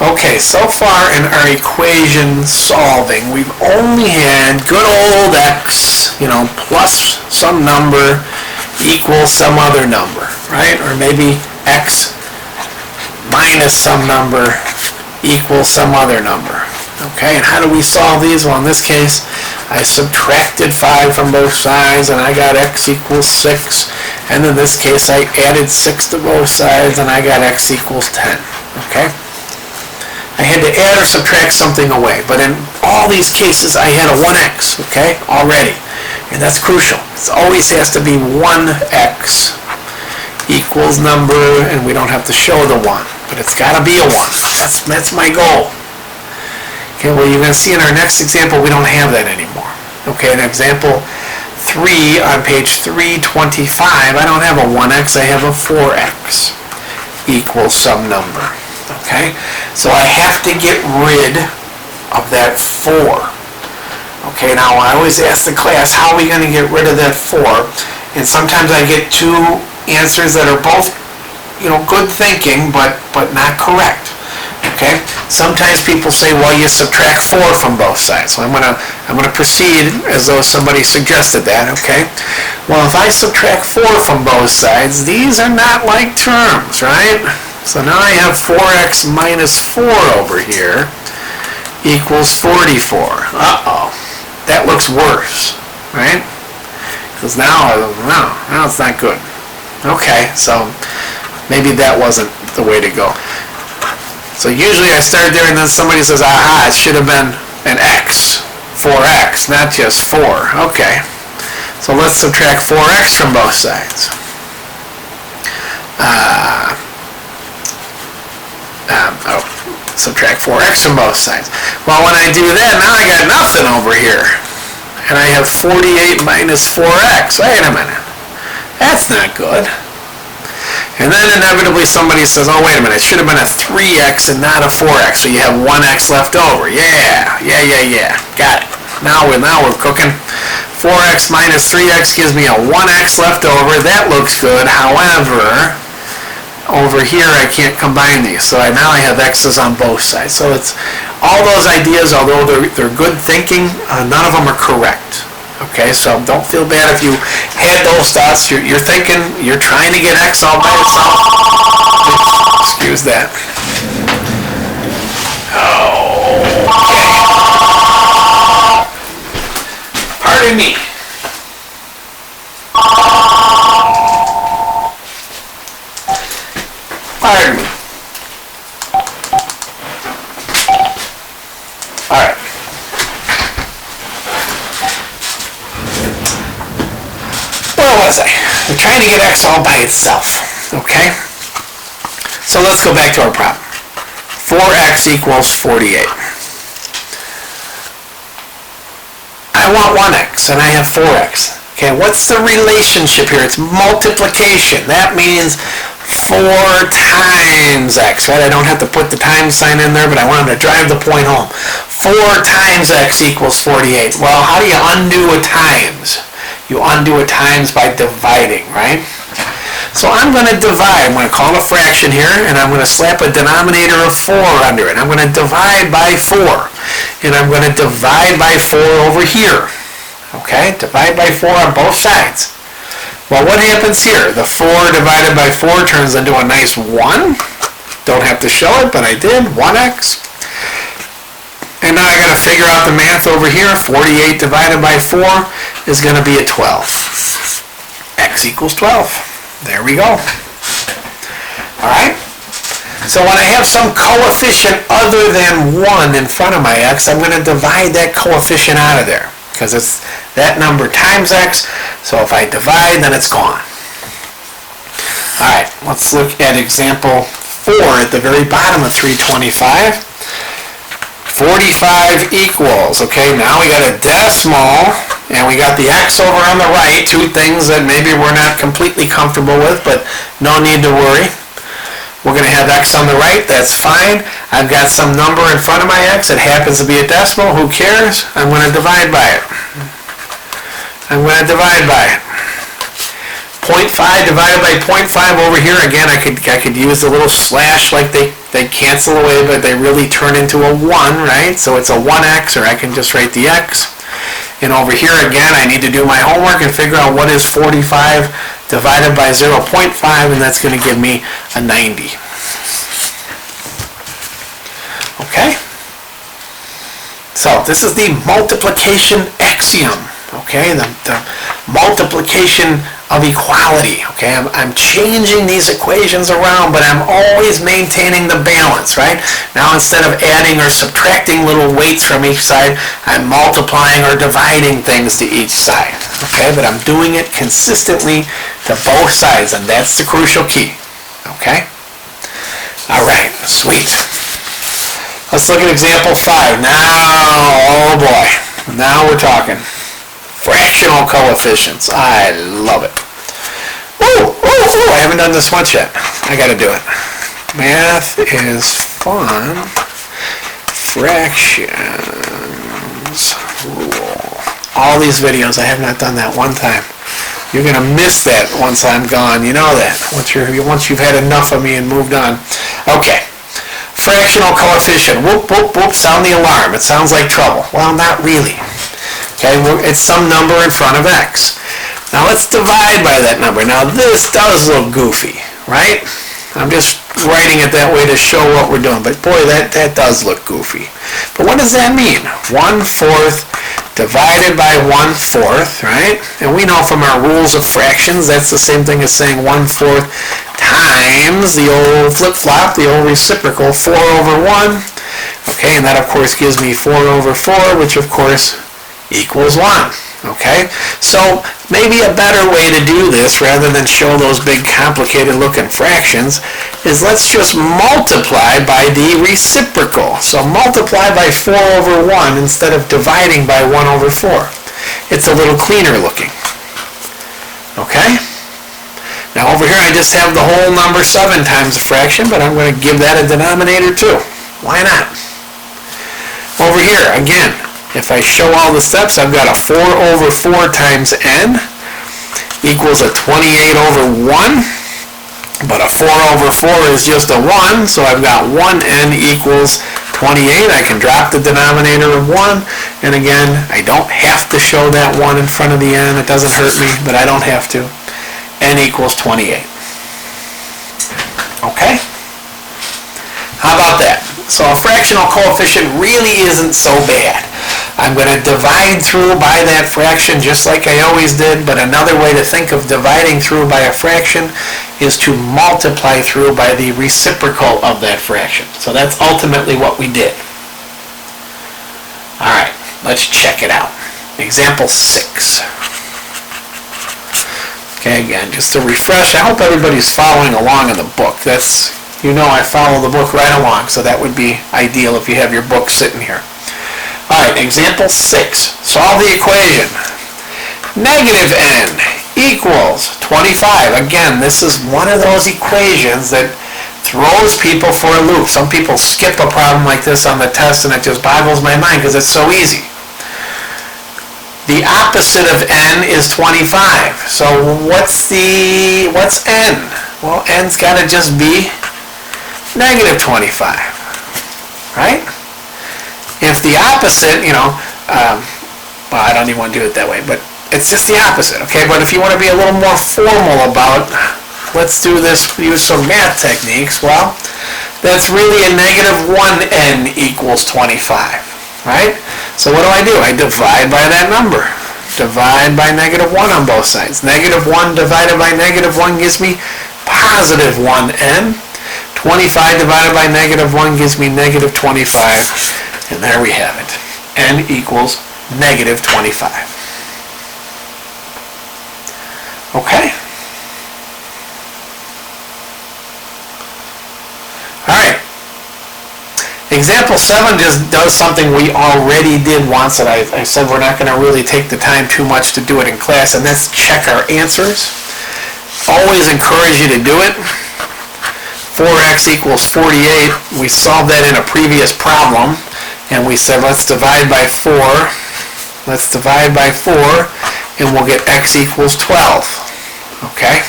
Okay, so far in our equation solving, we've only had good old x, plus some number equals some other number, right? Or maybe x minus some number equals some other number. Okay, and how do we solve these? Well, in this case, I subtracted 5 from both sides, and I got x equals 6. And in this case, I added 6 to both sides, and I got x equals 10. Okay? I had to add or subtract something away, but in all these cases, I had a 1x, okay, already. And that's crucial. It always has to be 1x equals number, and we don't have to show the 1, but it's got to be a 1. That's my goal. Okay, well, you're going to see in our next example, we don't have that anymore. Okay, in example 3 on page 325, I don't have a 1x, I have a 4x equals some number. Okay, so I have to get rid of that 4. Okay, now I always ask the class, how are we going to get rid of that 4? And sometimes I get two answers that are both, good thinking, but not correct. Okay, sometimes people say, well, you subtract 4 from both sides. So I'm gonna proceed as though somebody suggested that. Okay, well, if I subtract 4 from both sides, these are not like terms, right? So now I have 4x minus 4 over here equals 44. Uh-oh, that looks worse, right? Because now it's not good. Okay, so maybe that wasn't the way to go. So usually I start there and then somebody says, aha, it should have been an x, 4x, not just 4. Okay, so let's subtract 4x from both sides. Subtract 4x from both sides. Well, when I do that, now I got nothing over here. And I have 48 minus 4x. Wait a minute. That's not good. And then inevitably somebody says, oh, wait a minute, it should have been a 3x and not a 4x, so you have 1x left over. Yeah. Got it. Now we're cooking. 4x minus 3x gives me a 1x left over. That looks good. However, over here I can't combine these, so now I have x's on both sides. So it's all those ideas, although they're good thinking, none of them are correct. Okay, so don't feel bad if you had those thoughts. You're thinking, you're trying to get x all by itself. Excuse that. Okay. Pardon me. Pardon me. All right. Where was I? I'm trying to get x all by itself. Okay? So let's go back to our problem. 4x equals 48. I want 1x and I have 4x. Okay, what's the relationship here? It's multiplication. That means 4 times x, right? I don't have to put the times sign in there, but I wanted to drive the point home. 4 times x equals 48. Well, how do you undo a times? You undo a times by dividing, right? So I'm going to divide. I'm going to call it a fraction here, and I'm going to slap a denominator of 4 under it. I'm going to divide by 4, and I'm going to divide by 4 over here. Okay, divide by 4 on both sides. Well, what happens here? The 4 divided by 4 turns into a nice 1. Don't have to show it, but I did. 1x. And now I got to figure out the math over here. 48 divided by 4 is going to be a 12. X equals 12. There we go. All right? So when I have some coefficient other than 1 in front of my x, I'm going to divide that coefficient out of there, because it's that number times x, so if I divide, then it's gone. Alright, let's look at example 4 at the very bottom of 325. 45 equals, okay, now we got a decimal, and we got the x over on the right, two things that maybe we're not completely comfortable with, but no need to worry. We're going to have x on the right, that's fine. I've got some number in front of my x, it happens to be a decimal, who cares? I'm going to divide by it. I'm going to divide by it. 0.5 divided by 0.5 over here, again, I could use a little slash like they cancel away, but they really turn into a 1, right? So it's a 1x, or I can just write the x. And over here, again, I need to do my homework and figure out what is 45 divided by 0.5, and that's going to give me a 90. Okay? So this is the multiplication axiom, okay? The multiplication of equality, okay? I'm changing these equations around, but I'm always maintaining the balance, right? Now instead of adding or subtracting little weights from each side, I'm multiplying or dividing things to each side, okay? But I'm doing it consistently to both sides, and that's the crucial key, okay? All right, sweet. Let's look at example 5. Now, oh boy, now we're talking. Fractional coefficients. I love it. Oh, I haven't done this once yet. I got to do it. Math is fun. Fractions rule. All these videos, I have not done that one time. You're going to miss that once I'm gone. You know that. Once you've had enough of me and moved on. Okay. Fractional coefficient. Whoop, whoop, whoop. Sound the alarm. It sounds like trouble. Well, not really. Okay, it's some number in front of x. Now let's divide by that number. Now this does look goofy, right? I'm just writing it that way to show what we're doing. But boy, that does look goofy. But what does that mean? 1/4 divided by 1/4, right? And we know from our rules of fractions, that's the same thing as saying 1/4 times the old flip-flop, the old reciprocal, 4/1. Okay, and that of course gives me 4/4, which of course equals 1. Okay, so maybe a better way to do this, rather than show those big complicated looking fractions, is let's just multiply by the reciprocal. So multiply by 4/1 instead of dividing by 1/4. It's a little cleaner looking. Okay, now over here I just have the whole number 7 times the fraction, but I'm going to give that a denominator too. Why not? Over here, again, if I show all the steps, I've got a 4/4 times n equals a 28/1, but a 4/4 is just a 1, so I've got 1n equals 28. I can drop the denominator of 1, and again, I don't have to show that 1 in front of the n. It doesn't hurt me, but I don't have to. n equals 28. Okay? How about that? So a fractional coefficient really isn't so bad. I'm going to divide through by that fraction just like I always did, but another way to think of dividing through by a fraction is to multiply through by the reciprocal of that fraction. So that's ultimately what we did. All right, let's check it out. Example 6. Okay, again, just to refresh, I hope everybody's following along in the book. That's, you know, I follow the book right along, so that would be ideal if you have your book sitting here. All right, example 6. Solve the equation. Negative n equals 25. Again, this is one of those equations that throws people for a loop. Some people skip a problem like this on the test, and it just boggles my mind because it's so easy. The opposite of n is 25. So what's n? Well, n's got to just be negative 25, right? If the opposite, well, I don't even want to do it that way, but it's just the opposite, okay? But if you want to be a little more formal about, let's do this, use some math techniques, well, that's really a negative 1n equals 25, right? So what do? I divide by that number. Divide by negative 1 on both sides. Negative 1 divided by negative 1 gives me positive 1n. 25 divided by negative 1 gives me negative 25. And there we have it. N equals negative 25. Okay? All right. Example 7 just does something we already did once, and I said we're not going to really take the time too much to do it in class, and that's check our answers. Always encourage you to do it. 4x equals 48. We solved that in a previous problem. And we said, let's divide by 4. Let's divide by 4, and we'll get x equals 12. Okay?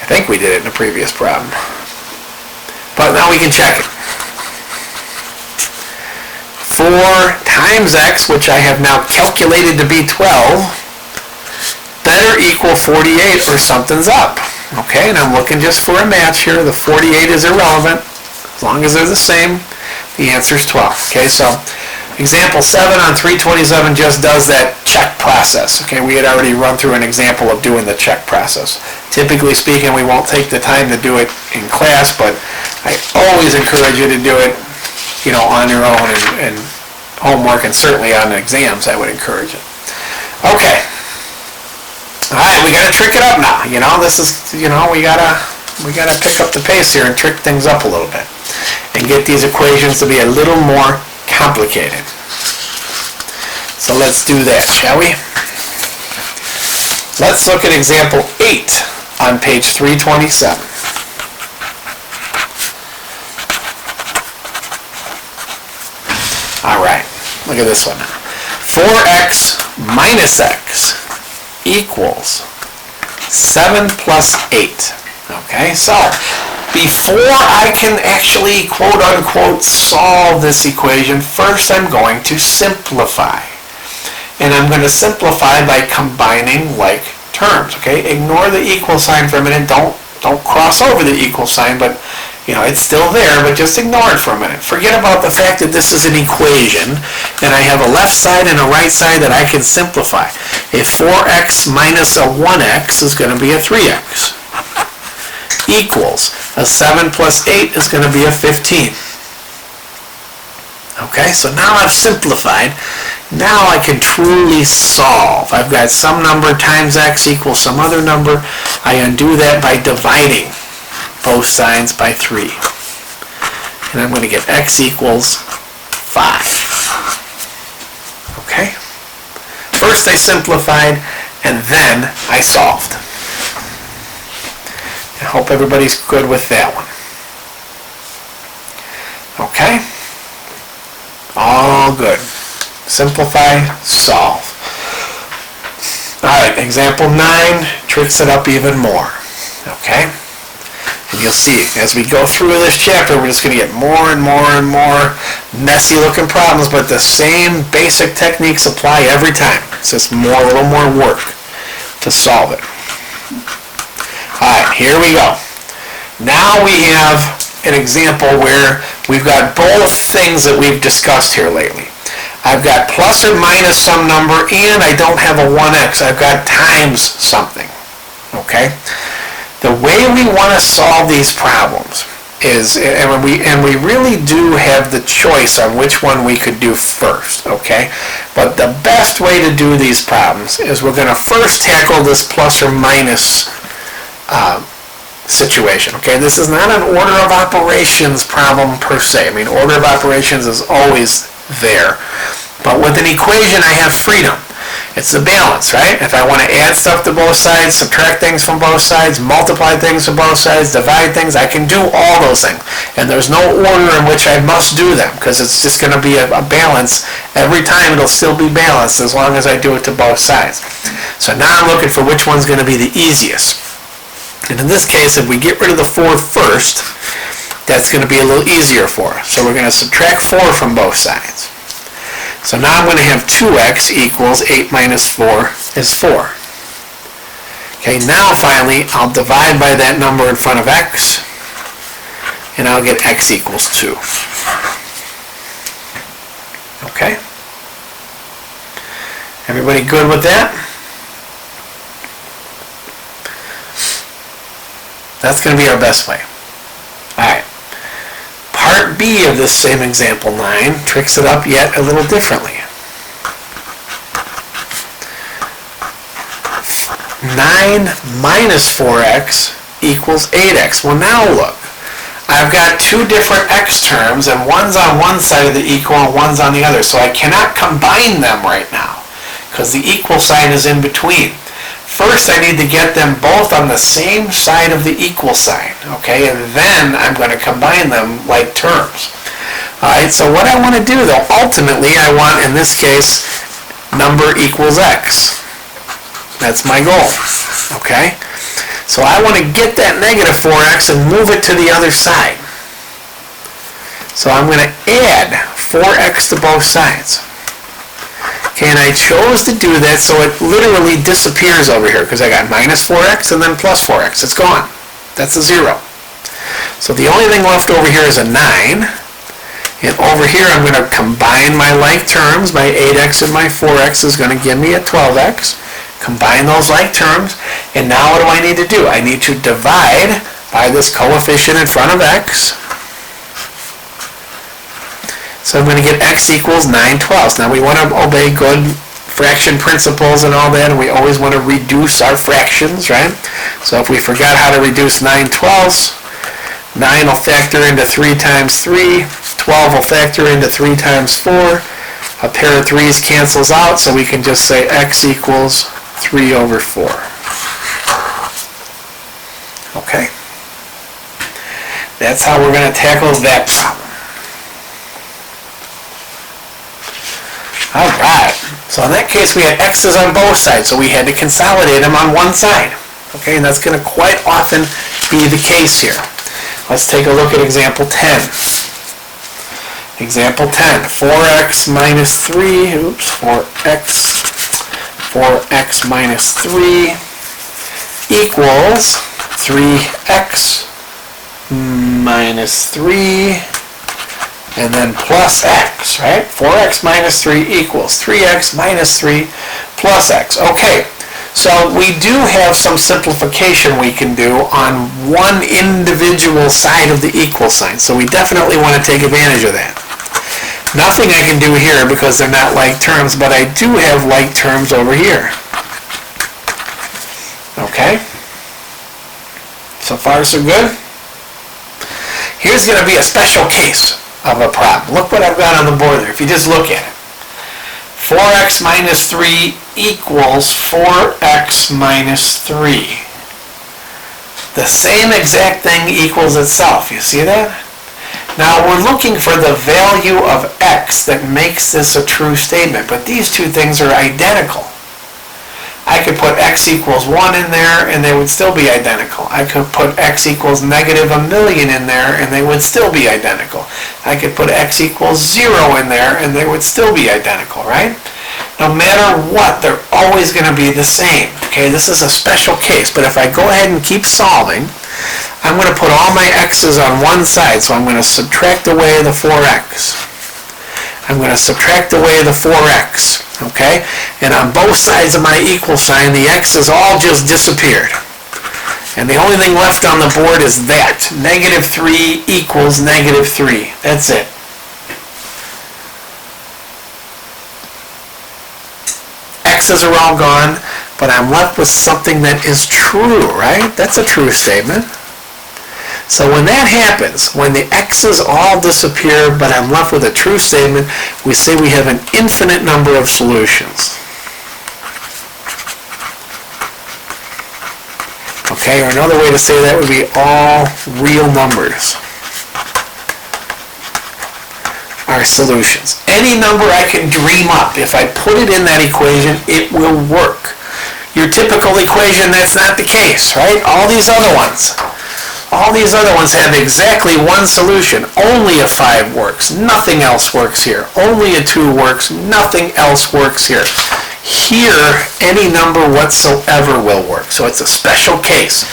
I think we did it in a previous problem. But now we can check it. 4 times x, which I have now calculated to be 12, better equal 48 or something's up. Okay, and I'm looking just for a match here. The 48 is irrelevant. As long as they're the same, the answer is 12. Okay, so example 7 on 327 just does that check process. Okay, we had already run through an example of doing the check process. Typically speaking, we won't take the time to do it in class, but I always encourage you to do it, on your own and homework, and certainly on exams, I would encourage it. Okay. All right, we got to trick it up now. This is, we gotta pick up the pace here and trick things up a little bit and get these equations to be a little more complicated. So let's do that, shall we? Let's look at example 8 on page 327. All right, look at this one now. 4x minus x equals 7 plus 8. Okay, so before I can actually quote-unquote solve this equation, first I'm going to simplify. And I'm going to simplify by combining like terms, okay? Ignore the equal sign for a minute. Don't cross over the equal sign, but it's still there, but just ignore it for a minute. Forget about the fact that this is an equation, and I have a left side and a right side that I can simplify. A 4x minus a 1x is going to be a 3x. Equals a 7 plus 8 is going to be a 15. Okay, so now I've simplified. Now I can truly solve. I've got some number times x equals some other number. I undo that by dividing both sides by 3. And I'm going to get x equals 5. Okay? First I simplified, and then I solved. I hope everybody's good with that one. Okay? All good. Simplify, solve. Alright, example 9 tricks it up even more. Okay? And you'll see, as we go through this chapter, we're just going to get more and more and more messy looking problems, but the same basic techniques apply every time. It's just a little more work to solve it. Alright, here we go. Now we have an example where we've got both things that we've discussed here lately. I've got plus or minus some number, and I don't have a 1x. I've got times something. Okay? The way we want to solve these problems is, and we really do have the choice on which one we could do first, okay? But the best way to do these problems is we're going to first tackle this plus or minus situation, okay? This is not an order of operations problem per se. I mean, order of operations is always there. But with an equation, I have freedom. It's a balance, right? If I want to add stuff to both sides, subtract things from both sides, multiply things from both sides, divide things, I can do all those things. And there's no order in which I must do them, because it's just going to be a balance. Every time it'll still be balanced as long as I do it to both sides. So now I'm looking for which one's going to be the easiest. And in this case, if we get rid of the 4 first, that's going to be a little easier for us. So we're going to subtract 4 from both sides. So now I'm going to have 2x equals 8 minus 4 is 4. Okay, now finally I'll divide by that number in front of x, and I'll get x equals 2. Okay? Everybody good with that? That's going to be our best way. Alright. Part B of this same example 9 tricks it up yet a little differently. 9 minus 4x equals 8x. Well, now look. I've got 2 different x terms, and one's on one side of the equal and one's on the other. So I cannot combine them right now because the equal sign is in between. First, I need to get them both on the same side of the equal sign, okay? And then I'm going to combine them like terms. All right, so what I want to do, though, ultimately, I want, in this case, number equals x. That's my goal, okay? So I want to get that negative 4x and move it to the other side. So I'm going to add 4x to both sides. Okay, and I chose to do that so it literally disappears over here because I got minus 4x and then plus 4x. It's gone. That's a 0. So the only thing left over here is a 9. And over here I'm going to combine my like terms. My 8x and my 4x is going to give me a 12x. Combine those like terms. And now what do I need to do? I need to divide by this coefficient in front of x. So I'm going to get x equals 9/12. Now we want to obey good fraction principles and all that, and we always want to reduce our fractions, right? So if we forgot how to reduce 9/12, 9 will factor into 3 times 3, 12 will factor into 3 times 4. A pair of 3's cancels out, so we can just say x equals 3 over 4. Okay? That's how we're going to tackle that problem. Alright, so in that case we had x's on both sides, so we had to consolidate them on one side. Okay, and that's going to quite often be the case here. Let's take a look at example 10. Example 10, 4x minus 3, 4x minus 3 equals 3x minus 3 and then plus x, right? 4x minus 3 equals 3x minus 3 plus x. Okay, so we do have some simplification we can do on one individual side of the equal sign, so we definitely want to take advantage of that. Nothing I can do here because they're not like terms, but I do have like terms over here. Okay? So far so good? Here's going to be a special case of a problem. Look what I've got on the board there. If you just look at it. 4x minus 3 equals 4x minus 3. The same exact thing equals itself. You see that? Now we're looking for the value of x that makes this a true statement, but these two things are identical. I could put x equals 1 in there and they would still be identical. I could put x equals negative a million in there and they would still be identical. I could put x equals 0 in there and they would still be identical, right? No matter what, they're always going to be the same. Okay, this is a special case, but if I go ahead and keep solving, I'm going to put all my x's on one side, so I'm going to subtract away the 4x. I'm going to subtract away the 4x, okay? And on both sides of my equal sign, the x's all just disappeared. And the only thing left on the board is that. Negative 3 equals negative 3. That's it. X's are all gone, but I'm left with something that is true, right? That's a true statement. So when that happens, when the x's all disappear, but I'm left with a true statement, we say we have an infinite number of solutions. Okay, or another way to say that would be all real numbers are solutions. Any number I can dream up, if I put it in that equation, it will work. Your typical equation, that's not the case, right? All these other ones have exactly one solution. Only a 5 works. Nothing else works here. Only a 2 works. Nothing else works here. Here, any number whatsoever will work. So it's a special case.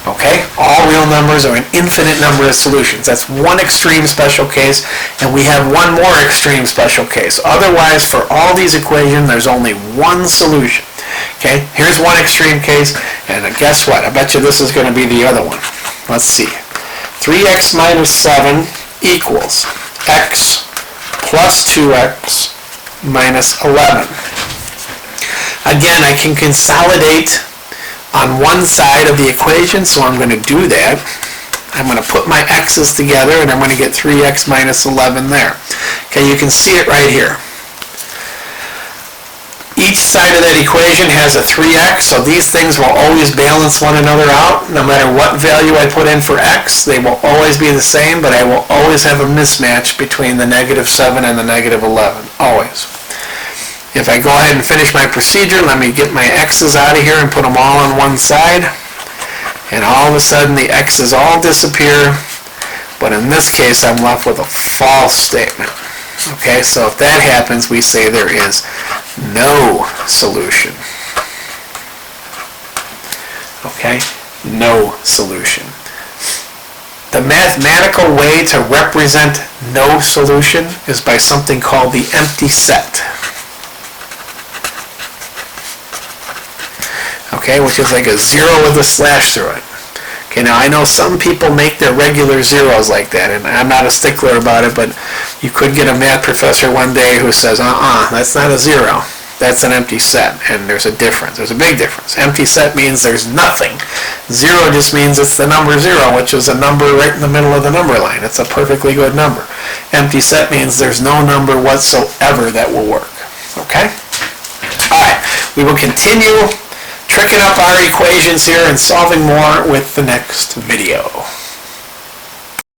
Okay? All real numbers are an infinite number of solutions. That's one extreme special case, and we have one more extreme special case. Otherwise, for all these equations, there's only one solution. Okay? Here's one extreme case, and guess what? I bet you this is going to be the other one. Let's see. 3x minus 7 equals x plus 2x minus 11. Again, I can consolidate on one side of the equation, so I'm going to do that. I'm going to put my x's together, and I'm going to get 3x minus 11 there. Okay, you can see it right here. Each side of that equation has a 3x, so these things will always balance one another out. No matter what value I put in for x, they will always be the same, but I will always have a mismatch between the negative 7 and the negative 11. Always. If I go ahead and finish my procedure, let me get my x's out of here and put them all on one side. And all of a sudden the x's all disappear. But in this case, I'm left with a false statement. Okay, so if that happens, we say there is no solution. Okay, no solution. The mathematical way to represent no solution is by something called the empty set. Okay, which is like a zero with a slash through it. Okay, now I know some people make their regular zeros like that, and I'm not a stickler about it, but you could get a math professor one day who says, that's not a zero. That's an empty set, and there's a difference. There's a big difference. Empty set means there's nothing. Zero just means it's the number zero, which is a number right in the middle of the number line. It's a perfectly good number. Empty set means there's no number whatsoever that will work. Okay? All right, we will continue tricking up our equations here and solving more with the next video.